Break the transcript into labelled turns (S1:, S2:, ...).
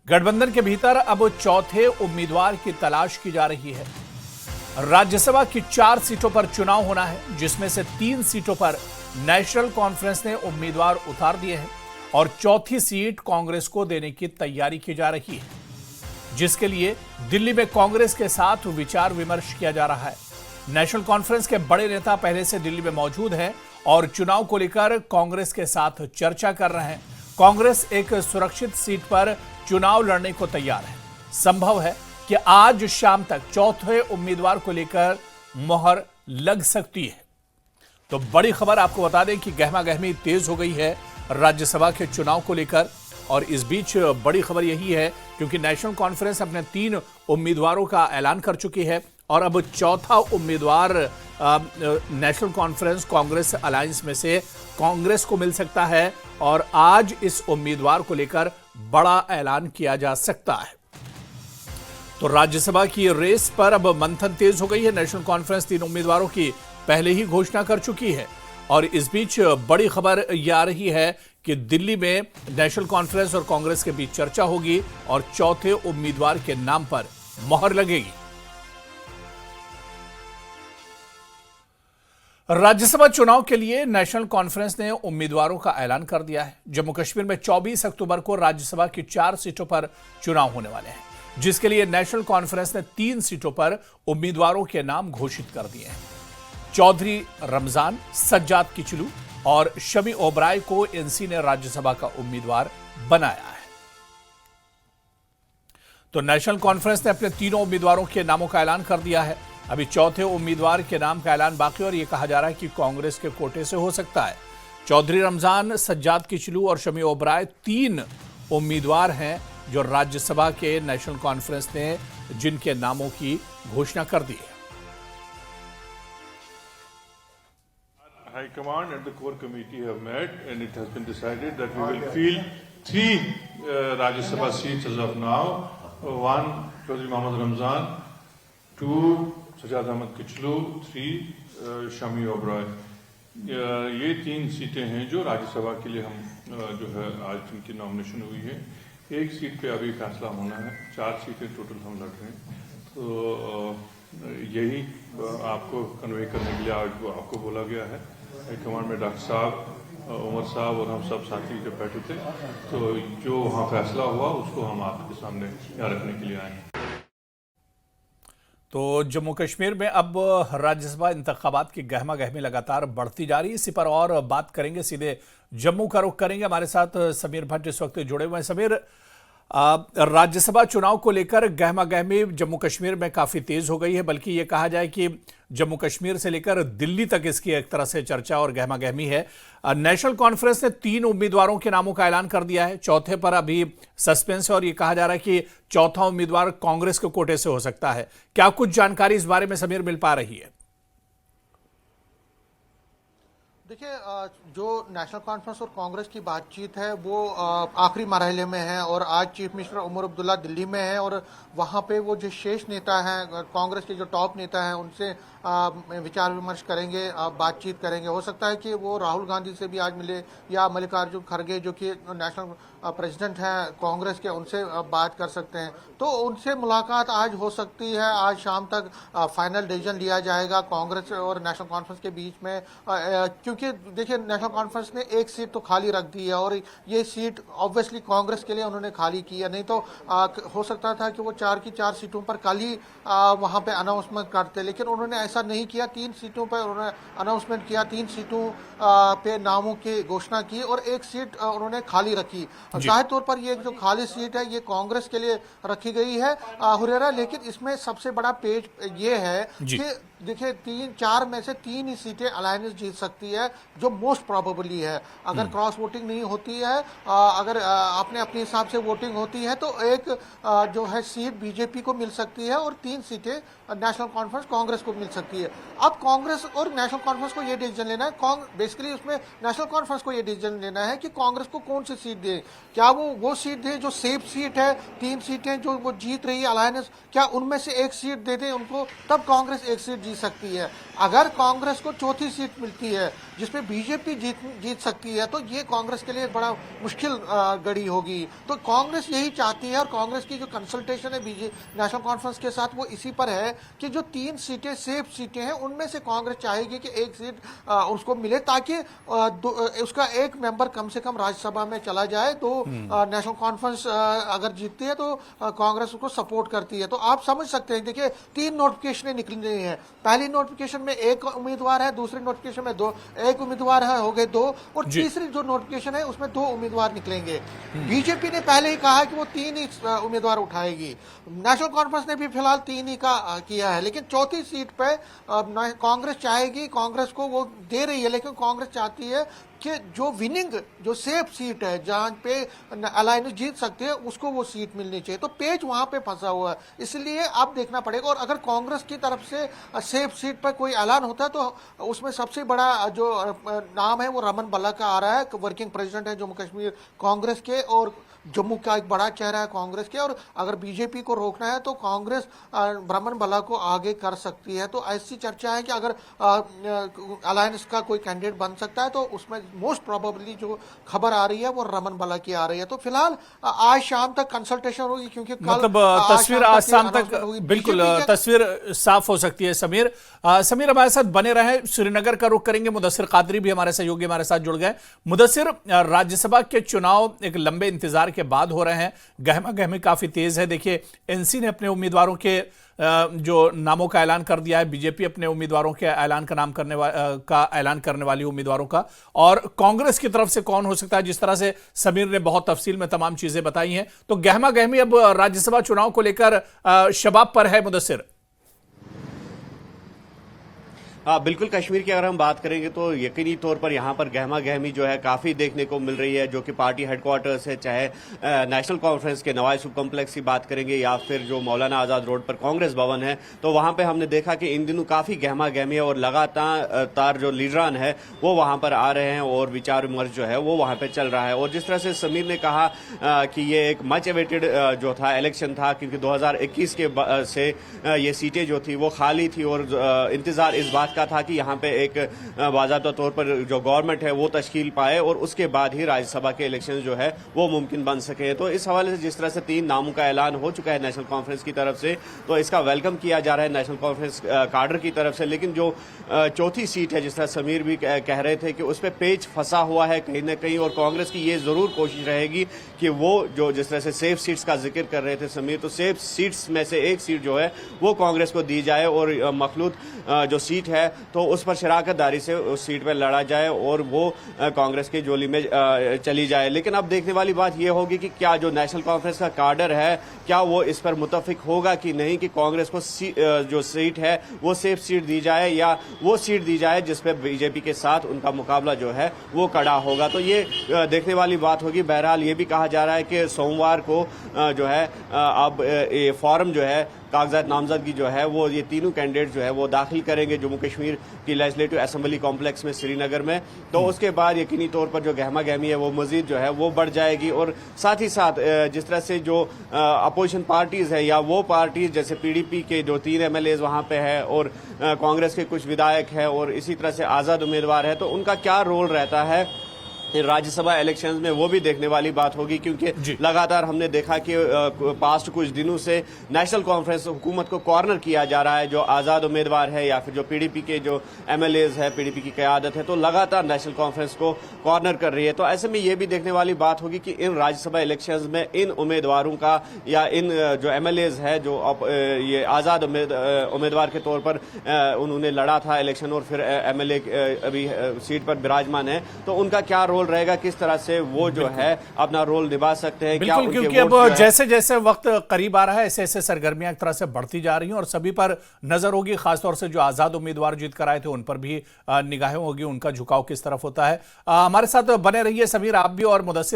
S1: गठबंधन के भीतर अब चौथे उम्मीदवार की तलाश की जा रही है। राज्यसभा की 4 सीटों पर चुनाव होना है, जिसमें से 3 सीटों पर नेशनल कॉन्फ्रेंस ने उम्मीदवार उतार दिए हैं और चौथी सीट कांग्रेस को देने की तैयारी की जा रही है, जिसके लिए दिल्ली में कांग्रेस के साथ विचार विमर्श किया जा रहा है। नेशनल कॉन्फ्रेंस के बड़े नेता पहले से दिल्ली में मौजूद हैं और चुनाव को लेकर कांग्रेस के साथ चर्चा कर रहे हैं। कांग्रेस एक सुरक्षित सीट पर चुनाव लड़ने को तैयार है। संभव है कि आज शाम तक चौथे उम्मीदवार को लेकर मोहर लग सकती है। तो बड़ी खबर आपको बता दें कि गहमागहमी तेज हो गई है राज्यसभा के चुनाव को लेकर, और इस बीच बड़ी खबर यही है क्योंकि नेशनल कॉन्फ्रेंस अपने 3 उम्मीदवारों का ऐलान कर चुकी है और अब चौथा उम्मीदवार नेशनल कॉन्फ्रेंस कांग्रेस अलायंस में से कांग्रेस को मिल सकता है और आज इस उम्मीदवार को लेकर बड़ा ऐलान किया जा सकता है। तो राज्यसभा की रेस पर अब मंथन तेज हो गई है। नेशनल कॉन्फ्रेंस 3 उम्मीदवारों की पहले ही घोषणा कर चुकी है और इस बीच बड़ी खबर यह आ रही है कि दिल्ली में नेशनल कॉन्फ्रेंस और कांग्रेस के बीच चर्चा होगी और चौथे उम्मीदवार के नाम पर मोहर लगेगी। राज्यसभा चुनाव के लिए नेशनल कॉन्फ्रेंस ने उम्मीदवारों का ऐलान कर दिया है। जम्मू कश्मीर में 24 अक्टूबर को राज्यसभा की 4 सीटों पर चुनाव होने वाले हैं, जिसके लिए नेशनल कॉन्फ्रेंस ने 3 सीटों पर उम्मीदवारों के नाम घोषित कर दिए हैं। चौधरी रमजान, सज्जाद किचलू और शमी ओबराय को एनसी ने राज्यसभा का उम्मीदवार बनाया है। तो नेशनल कॉन्फ्रेंस ने अपने तीनों उम्मीदवारों के नामों का ऐलान कर दिया है। अभी चौथे उम्मीदवार के नाम का ऐलान बाकी और यह कहा जा रहा है कि कांग्रेस के कोटे से हो सकता है। चौधरी रमजान, सज्जाद किचलू और शमी ओबराय 3 उम्मीदवार हैं जो राज्यसभा के नेशनल कॉन्फ्रेंस ने जिनके नामों की घोषणा कर दी है।
S2: High Command and the core committee have met and it has been decided that we will field 3 Rajya Sabha seats as of now. 1 Chaudhry Mohammad Ramzan, 2 Sajjad Ahmed Kichlu, 3 Shami Oberoi। ये 3 सीटें हैं जो राज्यसभा के लिए हम जो है आज इनकी नॉमिनेशन हुई है। 1 सीट पे अभी फैसला होना है। 4 सीटें टोटल हम लड़ रहे हैं। तो यही आपको कन्वे करने के लिए आज आपको बोला गया है। कमांड में डॉक्टर साहब, उमर साहब और हम सब साथी जब बैठे थे तो जो वहाँ फैसला हुआ उसको हम आपके सामने यहाँ रखने के लिए आए हैं।
S1: तो जम्मू कश्मीर में अब राज्यसभा इंतखाबात की गहमागहमी लगातार बढ़ती जा रही है। इसी पर और बात करेंगे, सीधे जम्मू का रुख करेंगे। हमारे साथ समीर भट्ट इस वक्त जुड़े हुए हैं। समीर, राज्यसभा चुनाव को लेकर गहमागहमी जम्मू कश्मीर में काफी तेज हो गई है, बल्कि ये कहा जाए कि जम्मू कश्मीर से लेकर दिल्ली तक इसकी एक तरह से चर्चा और गहमागहमी है। नेशनल कॉन्फ्रेंस ने 3 उम्मीदवारों के नामों का ऐलान कर दिया है। चौथे पर अभी सस्पेंस है और ये कहा जा रहा है कि चौथा उम्मीदवार कांग्रेस के कोटे से हो सकता है। क्या कुछ जानकारी इस बारे में समीर मिल पा रही है?
S3: देखिए, जो नेशनल कॉन्फ्रेंस और कांग्रेस की बातचीत है वो आखिरी मरहले में है और आज चीफ मिनिस्टर उमर अब्दुल्ला दिल्ली में है और वहाँ पे वो जो शेष नेता हैं, कांग्रेस के जो टॉप नेता हैं, उनसे विचार विमर्श करेंगे, बातचीत करेंगे। हो सकता है कि वो राहुल गांधी से भी आज मिले या मल्लिकार्जुन खड़गे जो कि नेशनल प्रेसिडेंट हैं कांग्रेस के, उनसे बात कर सकते हैं। तो उनसे मुलाकात आज हो सकती है। आज शाम तक फाइनल डिसीजन लिया जाएगा कांग्रेस और नेशनल कॉन्फ्रेंस के बीच में, क्योंकि देखिए नेशनल कॉन्फ्रेंस ने 1 सीट तो खाली रख दी है और ये सीट ऑब्वियसली कांग्रेस के लिए उन्होंने खाली की है। नहीं तो हो सकता था कि वो 4 की 4 सीटों पर कल ही वहाँ पे अनाउंसमेंट करते, लेकिन उन्होंने ऐसा नहीं किया। 3 सीटों पर उन्होंने अनाउंसमेंट किया, 3 सीटों पे नामों की घोषणा की और 1 सीट उन्होंने खाली रखी। जाहिर तौर पर ये जो खाली सीट है ये कांग्रेस के लिए रखी गई है हुरेरा। लेकिन इसमें सबसे बड़ा पेज ये है कि देखिए 3-4 में से 3 ही सीटें अलायंस जीत सकती है, जो मोस्ट प्रोबेबली है। अगर क्रॉस वोटिंग नहीं होती है, अगर आपने अपने हिसाब से वोटिंग होती है तो एक जो है सीट बीजेपी को मिल सकती है और 3 सीटें नेशनल कॉन्फ्रेंस कांग्रेस को मिल सकती है। अब कांग्रेस और नेशनल कॉन्फ्रेंस को ये डिसीजन लेना है, बेसिकली उसमें नेशनल कॉन्फ्रेंस को ये डिसीजन लेना है कि कांग्रेस को कौन सी सीट दे। क्या वो सीट दे जो सेफ सीट है, 3 सीटें जो वो जीत रही है अलायंस, क्या उनमें से 1 सीट दे दें उनको, तब कांग्रेस 1 सीट जीत जीत सकती है। अगर कांग्रेस को चौथी सीट मिलती है जिसमें बीजेपी जीत सकती है तो ये कांग्रेस के लिए बड़ा मुश्किल घड़ी होगी। तो कांग्रेस यही चाहती है और कांग्रेस की जो कंसल्टेशन है नेशनल कॉन्फ्रेंस के साथ वो इसी पर है कि जो 3 सीटें सेफ सीटें हैं उनमें से कांग्रेस चाहेगी कि एक सीट उसको मिले ताकि उसका एक मेंबर कम से कम राज्यसभा में चला जाए। तो नेशनल कॉन्फ्रेंस अगर जीतती है तो कांग्रेस उसको सपोर्ट करती है। तो आप समझ सकते हैं, देखिए 3 नोटिफिकेशन निकल रही हैं। पहली नोटिफिकेशन में 1 उम्मीदवार है, दूसरी नोटिफिकेशन में 1 उम्मीदवार है, हो गए 2, और तीसरी जो नोटिफिकेशन है उसमें 2 उम्मीदवार निकलेंगे। बीजेपी ने पहले ही कहा कि वो 3 ही उम्मीदवार उठाएगी। नेशनल कॉन्फ्रेंस ने भी फिलहाल 3 ही का किया है, लेकिन चौथी सीट पे कांग्रेस चाहेगी, कांग्रेस को वो दे रही है, लेकिन कांग्रेस चाहती है कि जो विनिंग जो सेफ सीट है जहां पे अलायंस जीत सकते हैं उसको वो सीट मिलनी चाहिए। तो पेच वहां पे फंसा हुआ है, इसलिए अब देखना पड़ेगा। और अगर कांग्रेस की तरफ से सेफ सीट पर कोई ऐलान होता है तो उसमें सबसे बड़ा जो नाम है वो रमन भल्ला का आ रहा है, वर्किंग प्रेसिडेंट है जम्मू कश्मीर कांग्रेस के और जम्मू का एक बड़ा चेहरा है कांग्रेस के। और अगर बीजेपी को रोकना है तो कांग्रेस रमन भल्ला को आगे कर सकती है। तो ऐसी चर्चा है कि अगर अलायंस का कोई कैंडिडेट बन सकता है तो उसमें मोस्ट प्रोबेबली जो खबर आ रही है वो रमन भल्ला की आ रही है। तो फिलहाल आज शाम तक कंसल्टेशन होगी, क्योंकि कल
S1: मतलब तस्वीर आज शाम तक बिल्कुल तस्वीर साफ हो सकती है। समीर हमारे साथ बने रहे, श्रीनगर का रुख करेंगे। मुदस्सिर कादरी भी हमारे सहयोगी हमारे साथ जुड़ गए। मुदस्सिर, राज्यसभा के चुनाव एक लंबे इंतजार के बाद हो रहे हैं, गहमा गहमी काफी तेज है। देखिए एनसी ने अपने उम्मीदवारों के जो नामों का ऐलान कर दिया है, बीजेपी अपने उम्मीदवारों के ऐलान करने वाली उम्मीदवारों का, और कांग्रेस की तरफ से कौन हो सकता है। जिस तरह से समीर ने बहुत तफसील में तमाम चीजें बताई हैं, तो गहमा गहमी अब राज्यसभा चुनाव को लेकर शबाब पर है। मुदस्सिर,
S4: हाँ बिल्कुल, कश्मीर की अगर हम बात करेंगे तो यकीनी तौर पर यहाँ पर गहमा गहमी जो है काफ़ी देखने को मिल रही है, जो कि पार्टी हेडक्वार्टर्स है, चाहे नेशनल कॉन्फ्रेंस के नवाई सुब कॉम्प्लेक्स की बात करेंगे या फिर जो मौलाना आज़ाद रोड पर कांग्रेस भवन है, तो वहाँ पे हमने देखा कि इन दिनों काफ़ी गहमा गहमी है और लगातार जो लीडरान है वो वहाँ पर आ रहे हैं और विचार विमर्श जो है वो वहाँ पर चल रहा है। और जिस तरह से समीर ने कहा कि ये एक मच अवेटेड जो था इलेक्शन था, क्योंकि 2021 के से ये सीटें जो थी वो खाली थी और इंतजार इस बात का था कि यहाँ पे एक बाज़ाब्ता तौर पर जो गवर्नमेंट है वो तश्कील पाए और उसके बाद ही राज्यसभा के इलेक्शन जो है वो मुमकिन बन सके। तो इस हवाले से जिस तरह से 3 नामों का ऐलान हो चुका है नेशनल कॉन्फ्रेंस की तरफ से, तो इसका वेलकम किया जा रहा है नेशनल कॉन्फ्रेंस काडर की तरफ से। लेकिन जो चौथी सीट है, जिस तरह समीर भी कह रहे थे कि उस पर पेच फंसा हुआ है कहीं ना कहीं, और कांग्रेस की ये जरूर कोशिश रहेगी कि वो जो जिस तरह से सेफ सीट्स का जिक्र कर रहे थे समीर, तो सेफ सीट्स में से एक सीट जो है वो कांग्रेस को दी जाए और मखलूत जो सीट है तो उस पर शराकतदारी से उस सीट पर लड़ा जाए और वो कांग्रेस की झोली में चली जाए। लेकिन अब देखने वाली बात यह होगी कि क्या जो नेशनल कॉन्फ्रेंस का काडर है क्या वो इस पर मुतफिक होगा कि नहीं, कि कांग्रेस को जो सीट है वो सेफ सीट दी जाए या वो सीट दी जाए जिस पर बीजेपी के साथ उनका मुकाबला जो है वो कड़ा होगा। तो ये देखने वाली बात होगी। बहरहाल ये भी कहा जा रहा है कि सोमवार को जो है अब ये फॉर्म जो है कागजात नामजदगी जो है वो ये तीनों कैंडिडेट जो है वो दाखिल करेंगे जम्मू कश्मीर की लेजिस्लेटिव असेंबली कॉम्प्लेक्स में श्रीनगर में। तो उसके बाद यकीनी तौर पर जो गहमा गहमी है वो मजीद जो है वो बढ़ जाएगी। और साथ ही साथ जिस तरह से जो अपोजिशन पार्टीज है या वो पार्टीज जैसे पीडीपी के जो 3 MLAs वहां पे है और कांग्रेस के कुछ विधायक है और इसी तरह से आज़ाद उम्मीदवार है, तो उनका क्या रोल रहता है राज्यसभा इलेक्शंस में, वो भी देखने वाली बात होगी। क्योंकि लगातार हमने देखा कि पास्ट कुछ दिनों से नेशनल कॉन्फ्रेंस हुकूमत को कॉर्नर किया जा रहा है, जो आज़ाद उम्मीदवार है या फिर जो पीडीपी के जो MLAs है, पीडीपी की क़यादत है, तो लगातार नेशनल कॉन्फ्रेंस को कॉर्नर कर रही है। तो ऐसे में ये भी देखने वाली बात होगी कि इन राज्यसभा इलेक्शंस में इन उम्मीदवारों का या इन जो MLAs है जो ये आज़ाद उम्मीदवार के तौर पर उन्होंने लड़ा था इलेक्शन और फिर MLA अभी सीट पर विराजमान है, तो उनका क्या रोल रहेगा, किस तरह से वो जो है अपना रोल निभा सकते हैं।
S1: बिल्कुल, क्योंकि अब जैसे जैसे वक्त करीब आ रहा है ऐसे ऐसे सरगर्मियां एक तरह से बढ़ती जा रही हैं और सभी पर नजर होगी, खासतौर से जो आजाद उम्मीदवार जीत कर आए थे उन पर भी निगाहें होगी, उनका झुकाव किस तरफ होता है। हमारे साथ बने रहिए समीर, आप भी और मुदस्सिर।